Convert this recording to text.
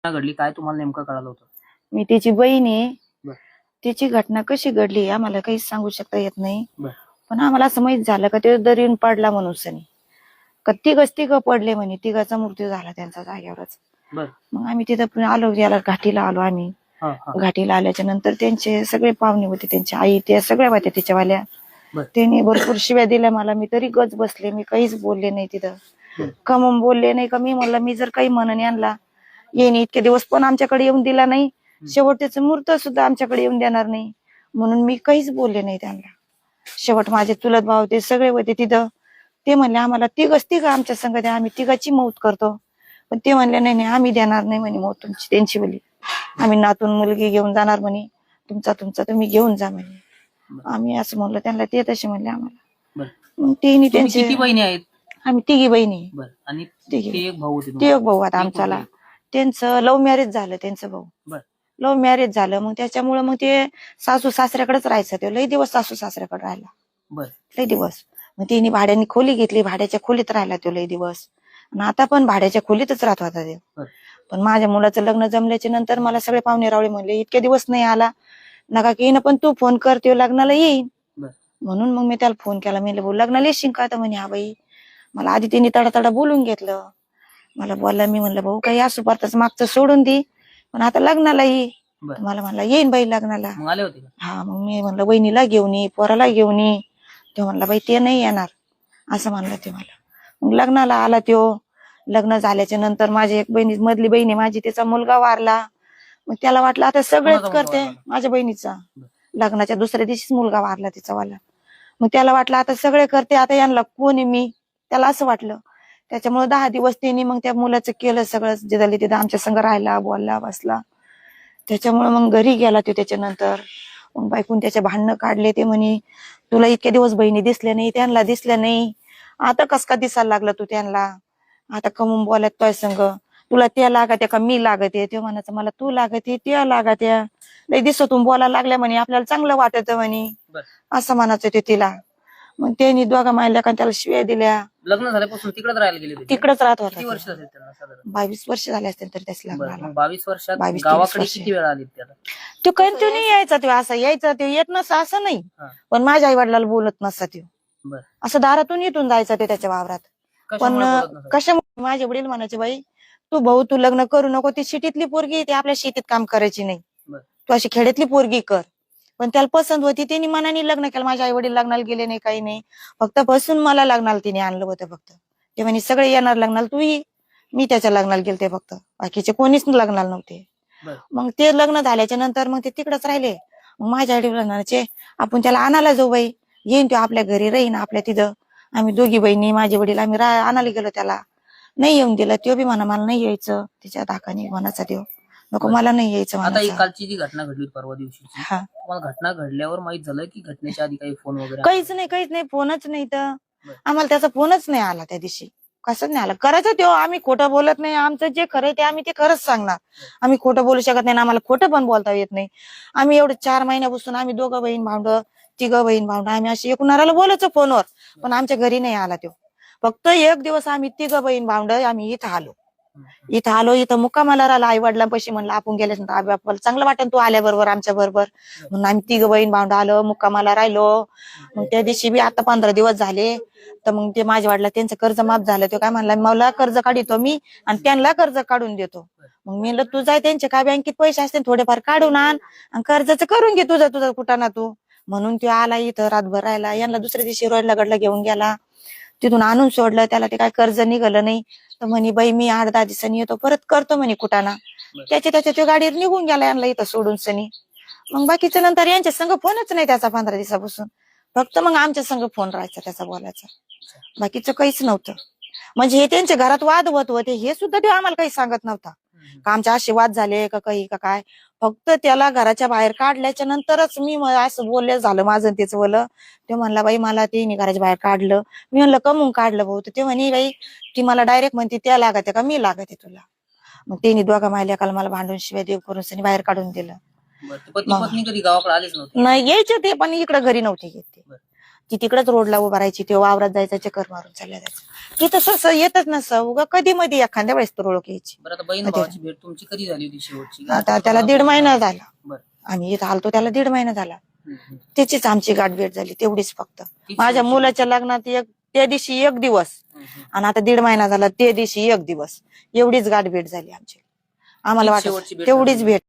घडली काय तुम्हाला नेमकं कळालं होतं? मी तिची बहीण आहे. बर. तिची घटना कशी घडली आम्हाला काहीच सांगू शकता येत नाही. बर. पण आम्हाला असं माहित झालं का ते दरीन पडला म्हणून सनी का तिघ पडले म्हणे, तिघाचा मृत्यू झाला त्यांचा जागेवरच. बर. मग आम्ही तिथं आलो, याला घाटीला आलो आम्ही. घाटीला आल्याच्या नंतर त्यांचे सगळे पाहुणे होते, त्यांची आई त्या सगळ्या होत्या तिच्यावाल्या. त्यांनी भरपूर शिव्या दिल्या मला. मी तरी गज बसले, मी काहीच बोलले नाही तिथं. कमून बोलले नाही का मी म्हणलं मी जर काही म्हणून आणला येईन इतके दिवस पण आमच्याकडे येऊन दिला नाही, शेवट त्याचं मूर्त सुद्धा आमच्याकडे येऊन देणार नाही म्हणून मी काहीच बोलले नाही त्यांना. शेवट माझे चुलत भाव ते सगळे होते तिथं. ते म्हणले आम्हाला तिघ आमच्या संग द्या, आम्ही तिघाची मौत करतो. पण ते म्हणले नाही आम्ही देणार नाही म्हणे मौत तुमची, त्यांची बोली आम्ही नातून मुलगी घेऊन जाणार म्हणे, तुमचा तुम्ही घेऊन जा म्हणे. आम्ही असं म्हणलं त्यांना, ते तसे म्हणले आम्हाला. मग ते त्यांची किती बहिणी आहेत? आम्ही तिघी बहिणी. आणि एक भाऊ आता आमच्याला. त्यांचं लव्ह मॅरेज झालं, त्यांचं भाऊ लव्ह मॅरेज झालं. मग त्याच्यामुळे मग ते सासू सासऱ्याकडेच राहायचं. ते लई दिवस सासू सासऱ्याकडे राहिला, लई दिवस. मग तिने भाड्याने खोली घेतली, भाड्याच्या खोलीत राहिला तो लई दिवस. आणि आता पण भाड्याच्या खोलीतच राहत होता ते. पण माझ्या मुलाचं लग्न जमल्याच्या नंतर मला सगळे पाहुणे रावळे म्हणले इतके दिवस नाही आला नका की पण तू फोन कर, तो लग्नाला येईन. म्हणून मग मी त्याला फोन केला, मी भाऊ लग्नाला येशील का? तर म्हणे हा बाई. मला आधी त्यांनी तडा बोलून घेतलं. मला बोलला, मी म्हणलं भाऊ काही असू परतच मागचं सोडून दे, पण आता लग्नाला ये. मला म्हणला येईन बाई लग्नाला. हा, मग मी म्हणलं वहिनीला घेऊन ये, पोराला घेऊन ये. ते म्हणला बाई ते नाही येणार असं म्हणलं ते मला. मग लग्नाला आला त्यो. लग्न झाल्याच्या नंतर माझी एक बहिणी मधली बहिणी माझी, तिचा मुलगा वारला. मग त्याला वाटलं आता सगळेच करते, माझ्या बहिणीचा लग्नाच्या दुसऱ्या दिवशीच मुलगा वारला तिचा वाला. मग त्याला वाटलं आता सगळे करते, आता यांना कोण आहे मी, त्याला असं वाटलं. त्याच्यामुळे 10 दिवस त्यांनी मग त्या मुलाचं केलं सगळं, जे झाले तिथं आमच्या संग राहिला, बोलला, बसला. त्याच्यामुळे मग घरी गेला तो त्याच्यानंतर. मग बायकून त्याचे भांडणं काढले. ते म्हणे तुला इतके दिवस बहिणी दिसल्या नाही, त्यांना दिसल्या नाही, आता कस का दिसायला लागला तू त्यांना, आता कमून बोलत तोय संग, तुला त्या लागत का मी लागते? ते म्हणायचं मला तू लागते, त्या लागत्या, लई दिवसातून बोलायला लागल्या म्हणे, आपल्याला चांगलं वाटत म्हणे, असं म्हणायचं ते तिला. मग त्यांनी दोघा मायल्या का त्याला शिव्या दिल्या. लग्न झाल्यापासून तिकडेच राहायला गेले? तिकडेच राहत होता. किती वर्ष झाले त्यांना? साधारण 22 वर्ष झाले असतील तर त्याच लग्नाला. 22 वर्षात गावाकडे किती वेळा आली त्याला? तो कंटिन्यू यायचा, तो असं यायचा, ते येत नसा असं नाही, पण माझ्या आई वडिलाला बोलत नसता तो. असं दारातून इथून जायचा ते त्याच्या वावरात. पण कशामुळे माझे वडील म्हणायचे बाई तू भाऊ तू लग्न करू नको, ती शेतीतली पोरगी, ती आपल्या शेतीत काम करायची नाही, तू अशी खेड्यातली पोरगी कर. पण त्याला पसंत होती, तिने मनाने लग्न केलं. माझ्या आई वडील लग्नाला गेले नाही, काही नाही, फक्त बसून मला लग्नाला तिने आणलं होतं फक्त. ते म्हणे सगळे येणार लग्नाला, तू ये. मी त्याच्या लग्नाला गेलते फक्त, बाकीचे कोणीच लग्नाला नव्हते. मग ते लग्न झाल्याच्या नंतर मग ते तिकडच राहिले. मग माझ्या आई वडिलांचे आपण त्याला आणायला जाऊ बाई, येईन तो आपल्या घरी राहीन आपल्या तिथं. आम्ही दोघी बहिणी माझे वडील आम्ही आणायला गेलो त्याला. नाही येऊन दिलं. तो बी म्हणा मला नाही यायचं, तिच्या धाकाने म्हणाचा देव नको, मला नाही यायचं. आता कालची जी घटना घडली परवा दिवशी, तुम्हाला घटना घडल्यावर माहित झालं की घटनेच्या आधी काही फोन वगैरे? काहीच नाही, फोनच नाही. तर आम्हाला त्याचा फोनच नाही आला त्या दिवशी, कसं नाही आला. करायचं तो, आम्ही खोटं बोलत नाही, आमचं जे खरं ते आम्ही ते खरंच सांगणार. आम्ही खोटं बोलू शकत नाही, आम्हाला खोटं पण बोलता येत नाही. आम्ही एवढं 4 महिन्यापासून आम्ही दोघं बहीण भावंड, तिघं बहीण भावंड, आम्ही अशी एकूणाला बोलायचो फोनवर, पण आमच्या घरी नाही आला तो. फक्त एक दिवस आम्ही तिघं बहीण भावंड आम्ही इथं आलो, इथं मुक्कामाला राहिला. आई वडिलांपाशी म्हणलं आपण गेल्यानंतर आपल्याला चांगलं वाटेल तू आल्याबरोबर आमच्या बरोबर, म्हणून आम्ही तिघं बहीण भावंड आलो, मुक्कामाला राहिलो. मग त्या दिवशी बी आता 15 दिवस झाले. तर मग ते माझ्या वडिला त्यांचं कर्ज माफ झालं. तो काय म्हणला मला कर्ज काढतो मी आणि त्यांना कर्ज काढून देतो. मग मी म्हणलं तू जाय, त्यांचे काय बँकेत पैसे असते थोडेफार काढून आण आणि कर्जाचं करून घे तुझं कुठं ना तू. म्हणून तो आला इथं रातभर राहिला. यांना दुसऱ्या दिवशी रोडला गडला घेऊन गेला, तिथून आणून सोडलं. त्याला ते काय कर्ज निघालं नाही. तर म्हणे बाई मी 8-10 दिवसांनी येतो, परत करतो म्हणे कुठाना. त्याच्या गाडीवर निघून गेला यांना इथं सोडून सनी. मग बाकीच्या नंतर यांच्या संग फोनच नाही त्याचा 15 दिवसापासून. फक्त मग आमच्या संग फोन राहायचा त्याचा बोलायचा, बाकीचं काहीच नव्हतं. म्हणजे हे त्यांच्या घरात वाद होत होते हे सुद्धा ते आम्हाला काही सांगत नव्हता का आमचे असे वाद झाले का काही का काय. फक्त त्याला घराच्या बाहेर काढल्याच्या नंतरच मी असं बोलले झालं माझं तेच बोललं. ते म्हणला बाई मला ते घराच्या बाहेर काढलं. मी म्हणलं कमून काढलं भाऊ? तर ते म्हणे बाई ती मला डायरेक्ट म्हणते त्या लागते का मी लागते तुला. मग त्यांनी दोघा मायल्या काल मला भांडून शिवाय देव करून बाहेर काढून दिलं. पत्नी कधी गावाकडे आलीच नव्हती? नाही यायचे ते, पण इकडे घरी नव्हते येत ते. ती तिकडेच रोडला उभा राहायची, ते वावरात जायचं, चक्कर मारून चालल्या जायचं. तिथं सहसा येतच नसं, उगा कधी मध्ये एखाद्या वेळेस तो ओळख यायची. बरं, आता बहीण भावाची भेट तुमची कधी झाली होती शेवटची? आता त्याला 1.5 महिना झाला. बरं. आम्ही इथं आलतो त्याला 1.5 महिना झाला. त्याचीच आमची गाठ भेट झाली, तेवढीच फक्त. तीच माझ्या शेवटची मुलाच्या लग्नात त्या दिवशी 1 दिवस आणि आता 1.5 महिना झाला, त्या दिवशी 1 दिवस, एवढीच गाठ भेट झाली आमची. आम्हाला तीच वाटत शेवटची भेट तेवढीच झाली. भेट.